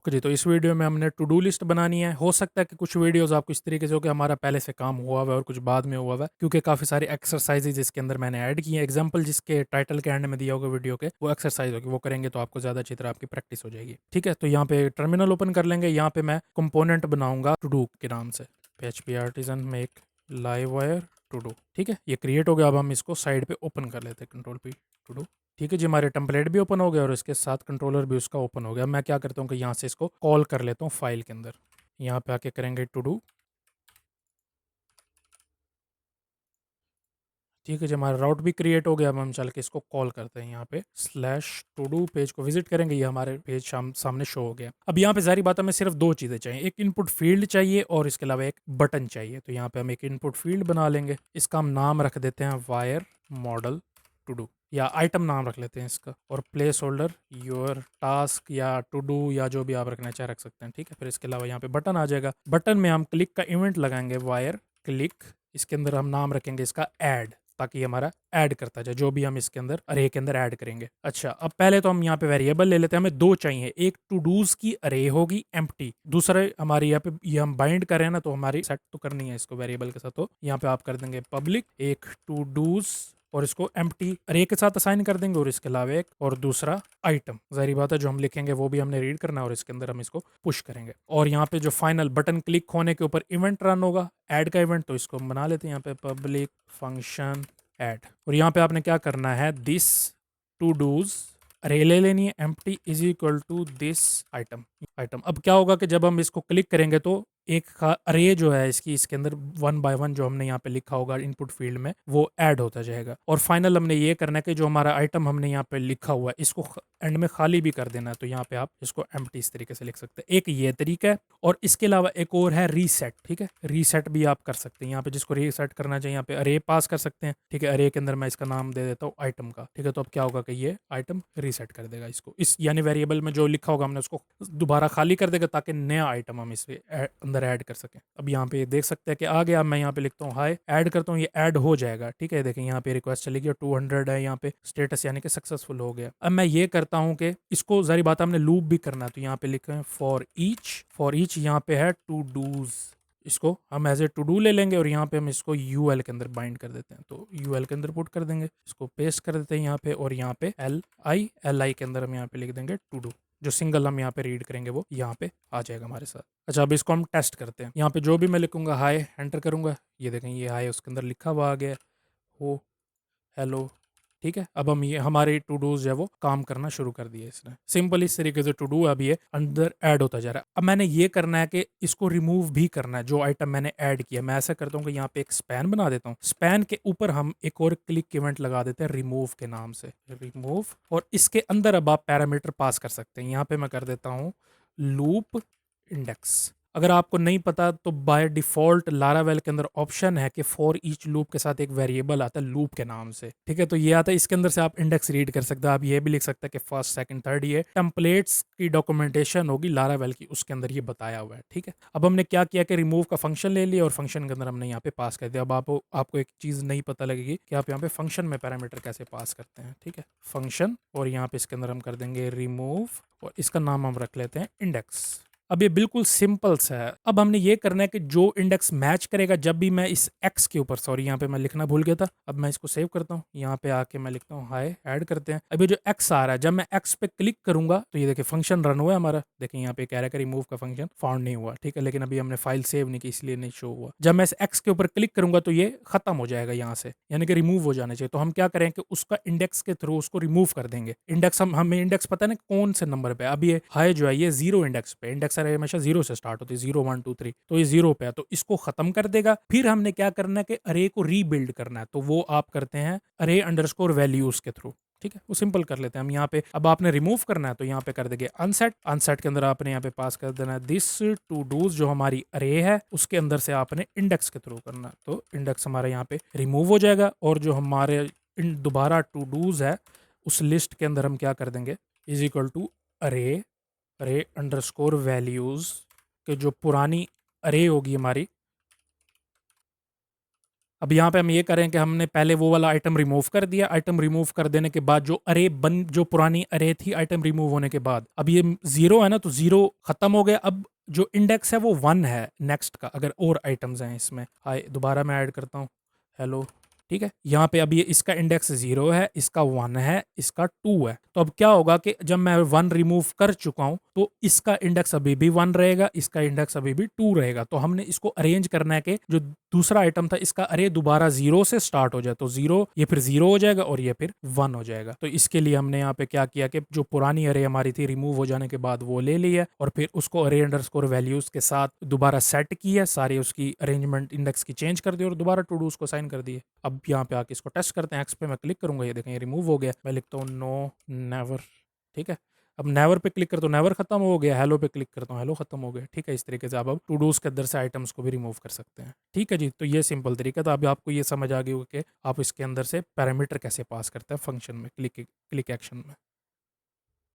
जी, तो इस वीडियो में हमने टू डू लिस्ट बनानी है। हो सकता है कि कुछ वीडियोज़ आपको इस तरीके से हो कि हमारा पहले से काम हुआ हुआ है और कुछ बाद में हुआ हुआ है, क्योंकि काफ़ी सारे एक्सरसाइज़ेज़ इसके अंदर मैंने ऐड किए हैं। एग्ज़ाम्पल जिसके टाइटल के एंड में दिया होगा वीडियो के, वो एक्सरसाइज़ होगी, वो करेंगे तो आपको ज़्यादा अच्छी तरह आपकी प्रैक्टिस हो जाएगी। ठीक है? तो यहाँ पे टर्मिनल ओपन कर लेंगे, यहाँ पे मैं कंपोनेंट बनाऊँगा टू डू के नाम से, php artisan make livewire to do. ठीक है? ये क्रिएट हो गया। अब हम इसको साइड पे ओपन कर लेते हैं, कंट्रोल पी टू डू। ठीक है जी, हमारे टेम्पलेट भी ओपन हो गया और इसके साथ कंट्रोलर भी उसका ओपन हो गया। मैं क्या करता हूँ कि यहाँ से इसको कॉल कर लेता हूँ फाइल के अंदर। यहाँ पे आके करेंगे टू डू। ठीक है जी, हमारा राउट भी क्रिएट हो गया। अब हम चल के इसको कॉल करते हैं। यहाँ पे स्लैश टू डू पेज को विजिट करेंगे, ये हमारे पेज सामने शो हो गया। अब यहाँ पे सारी बात हमें सिर्फ दो चीज़ें चाहिए, एक इनपुट फील्ड चाहिए और इसके अलावा एक बटन चाहिए। तो यहाँ पे हम एक इनपुट फील्ड बना लेंगे, इसका हम नाम रख देते हैं वायर मॉडल टू डू, या आइटम नाम रख लेते हैं इसका, और प्लेस होल्डर योर टास्क या टू डू या जो भी आप रखना चाहे रख सकते हैं। ठीक है? फिर इसके अलावा यहाँ पे बटन आ जाएगा। बटन में हम क्लिक का इवेंट लगाएंगे, वायर क्लिक। इसके अंदर हम नाम रखेंगे इसका ऐड, ताकि ये हमारा ऐड करता जाए जो भी हम इसके अंदर अरे के अंदर ऐड करेंगे। अच्छा, अब पहले तो हम यहाँ पे वेरिएबल ले लेते हैं। हमें दो चाहिए, एक टू डूज की अरे होगी एम्प्टी, दूसरे हमारे यहाँ पे ये हम बाइंड कर रहे हैं ना, तो हमारी सेट तो करनी है इसको वेरिएबल के साथ। तो यहाँ पे आप कर देंगे पब्लिक एक टू डूज और इसको एम्प्टी अरे के साथ असाइन कर देंगे, और इसके अलावा एक और दूसरा आइटम। जाहिर बात है जो हम लिखेंगे वो भी हमने रीड करना है, और इसके अंदर हम इसको पुश करेंगे। और यहाँ पे जो फाइनल बटन क्लिक होने के ऊपर इवेंट रन होगा, ऐड का इवेंट, तो इसको हम बना लेते हैं यहाँ पे पब्लिक फंक्शन ऐड। और यहाँ पे आपने क्या करना है, दिस टू डूज अरे ले लेनी है, empty is equal to this item. Item अब क्या होगा कि जब हम इसको क्लिक करेंगे तो एक अरे जो है इसकी, इसके अंदर वन बाय वन जो हमने यहाँ पे लिखा होगा इनपुट फील्ड में, वो ऐड होता जाएगा। और फाइनल हमने ये करना है कि जो हमारा आइटम हमने यहाँ पे लिखा हुआ है, इसको एंड में खाली भी कर देना है। तो यहाँ पे आप इसको एम्प्टी इस तरीके से लिख सकते हैं। एक ये तरीका है, और इसके अलावा एक और है रीसेट। ठीक है? रीसेट भी आप कर सकते हैं। यहाँ पे जिसको रीसेट करना चाहिए यहाँ पे अरे पास कर सकते हैं। ठीक है? अरे के अंदर मैं इसका नाम दे देता हूँ आइटम का। ठीक है? तो अब क्या होगा कि ये आइटम रीसेट कर देगा इसको, इस यानी वेरिएबल में जो लिखा होगा हमने उसको दोबारा खाली कर देगा, ताकि नया आइटम हम इस अंदर ऐड कर सकें। अब यहाँ पे देख सकते हैं कि आ गया। अब मैं यहाँ पे लिखता हूँ हाय, ऐड करता हूँ, ये ऐड हो जाएगा। ठीक है? देखें यहाँ पे रिक्वेस्ट चली गई, 200 है यहाँ पे स्टेटस, यानी कि सक्सेसफुल हो गया। अब मैं ये करता हूँ कि इसको जारी बात हमने लूप भी करना है, तो यहाँ पे लिखे हैं फॉर ईच यहाँ पे है टू डूज, इसको हम एज ए टू डू ले लेंगे, और यहाँ पे हम इसको यूएल के अंदर बाइंड कर देते हैं। तो यूएल के अंदर पुट कर देंगे, इसको पेस्ट कर देते हैं यहाँ पे, और यहाँ पे एल आई के अंदर हम यहाँ पे लिख देंगे टू डू। जो सिंगल हम यहाँ पे रीड करेंगे वो यहाँ पे आ जाएगा हमारे साथ। अच्छा, अब इसको हम टेस्ट करते हैं। यहाँ पे जो भी मैं लिखूंगा हाय, एंटर करूंगा, ये देखें ये हाय उसके अंदर लिखा हुआ आ गया, हो हेलो। ठीक है? अब हम ये हमारे टू डूज है वो काम करना शुरू कर दिए इसने। सिंपल इस तरीके से टू डू अब ये अंदर ऐड होता जा रहा है। अब मैंने ये करना है कि इसको रिमूव भी करना है, जो आइटम मैंने ऐड किया। मैं ऐसा करता हूँ कि यहाँ पे एक स्पैन बना देता हूँ, स्पैन के ऊपर हम एक और क्लिक इवेंट लगा देते हैं रिमूव के नाम से, रिमूव। और इसके अंदर अब आप पैरामीटर पास कर सकते हैं। यहाँ पे मैं कर देता हूँ लूप इंडेक्स। अगर आपको नहीं पता तो बाय डिफॉल्ट लारावेल के अंदर ऑप्शन है कि फॉर ईच लूप के साथ एक वेरिएबल आता है लूप के नाम से। ठीक है? तो ये आता है, इसके अंदर से आप इंडेक्स रीड कर सकते हैं। आप ये भी लिख सकते हैं कि फर्स्ट सेकंड थर्ड, ये टेम्पलेट्स की डॉक्यूमेंटेशन होगी लारावेल की, उसके अंदर ये बताया हुआ है। ठीक है? अब हमने क्या किया कि रिमूव का फंक्शन ले लिया, और फंक्शन के अंदर हमने यहाँ पे पास कर दिया। अब आपको एक चीज़ नहीं पता लगेगी कि आप यहाँ पे फंक्शन में पैरामीटर कैसे पास करते हैं। ठीक है? फंक्शन, और यहाँ पे इसके अंदर हम कर देंगे रिमूव, और इसका नाम हम रख लेते हैं इंडेक्स। अब ये बिल्कुल सिंपल सा है। अब हमने ये करना है कि जो इंडेक्स मैच करेगा जब भी मैं इस एक्स के ऊपर, सॉरी यहाँ पे मैं लिखना भूल गया था, अब मैं इसको सेव करता हूँ। यहाँ पे आके मैं लिखता हूँ हाय, ऐड करते हैं। अभी जो एक्स आ रहा है, जब मैं एक्स पे क्लिक करूंगा तो ये देखिए फंक्शन रन हुआ है हमारा। देखिए यहाँ पे कह रहा है कि रिमूव का फंक्शन फाउंड नहीं हुआ। ठीक है? लेकिन अभी हमने फाइल सेव नहीं की, इसलिए नहीं शो हुआ। जब मैं इस एक्स के ऊपर क्लिक करूंगा तो ये खत्म हो जाएगा यहाँ से, यानी कि रिमूव हो जाना चाहिए। तो हम क्या करें कि उसका इंडेक्स के थ्रू उसको रिमूव कर देंगे। इंडेक्स हमें इंडेक्स पता है ना कौन से नंबर पे। अब ये हाय जो है ये जीरो इंडेक्स पे, इंडेक्स हमेशा जीरो से स्टार्ट होती है, 0 1 2 3, तो ये जीरो पे है, तो इसको खत्म कर देगा। फिर हमने क्या करना है कि अरे को रीबिल्ड करना है, तो वो आप करते हैं अरे अंडरस्कोर वैल्यूज के थ्रू। ठीक है? वो सिंपल कर लेते हैं हम यहाँ पे। अब आपने रिमूव करना है तो यहाँ पे कर देंगे अनसेट। अनसेट के अंदर आपने यहाँ पे पास कर देना है दिस टू डूज, जो हमारी अरे है उसके अंदर से आपने इंडेक्स के थ्रू करना है, तो इंडेक्स हमारा यहाँ पे रिमूव हो जाएगा। और जो हमारे दोबारा टू डूज है उस लिस्ट के अंदर हम क्या कर देंगे, इज इक्वल टू अरे, अरे अंडरस्कोर वैल्यूज के जो पुरानी अरे होगी हमारी, अब यहाँ पे हम ये करें कि हमने पहले वो वाला आइटम रिमूव कर दिया। आइटम रिमूव कर देने के बाद जो पुरानी अरे थी आइटम रिमूव होने के बाद, अब ये 0 है ना, तो 0 खत्म हो गया। अब जो इंडेक्स है वो 1 है नेक्स्ट का, अगर और आइटम्स हैं इसमें। दोबारा मैं ऐड करता हूँ हेलो, ठीक है। यहाँ पे अब ये इसका इंडेक्स 0 है, इसका 1 है, इसका 2 है। तो अब क्या होगा कि जब मैं 1 रिमूव कर चुका हूँ तो इसका इंडेक्स अभी भी 1 रहेगा, इसका इंडेक्स अभी भी 2 रहेगा। तो हमने इसको अरेंज करना है कि जो दूसरा आइटम था इसका अरे दोबारा 0 से स्टार्ट हो जाए, तो 0 ये फिर 0 हो जाएगा और ये फिर 1 हो जाएगा। तो इसके लिए हमने यहाँ पे क्या किया कि जो पुरानी अरे हमारी थी रिमूव हो जाने के बाद वो ले ली है, और फिर उसको अरे अंडरस्कोर वैल्यूज के साथ दोबारा सेट की है, सारी उसकी अरेंजमेंट इंडेक्स की चेंज कर दी और दोबारा टू डूज को साइन कर दिए। अब यहाँ पे आके इसको टेस्ट करते हैं। एक्स पे मैं क्लिक करूंगा, ये देखें ये रिमूव हो गया। मैं लिखता हूँ नो नेवर, ठीक है। अब नेवर पे क्लिक करता हूँ, नेवर खत्म हो गया। हेलो पे क्लिक करता हूँ, हेलो खत्म हो गया। ठीक है, इस तरीके से आप अब टू डूज के अंदर से आइटम्स को भी रिमूव कर सकते हैं। ठीक है जी, तो ये सिंपल तरीका था। अभी आपको ये समझ आ गई होगी कि आप इसके अंदर से पैरामीटर कैसे पास करते हैं फंक्शन में, क्लिक एक्शन में।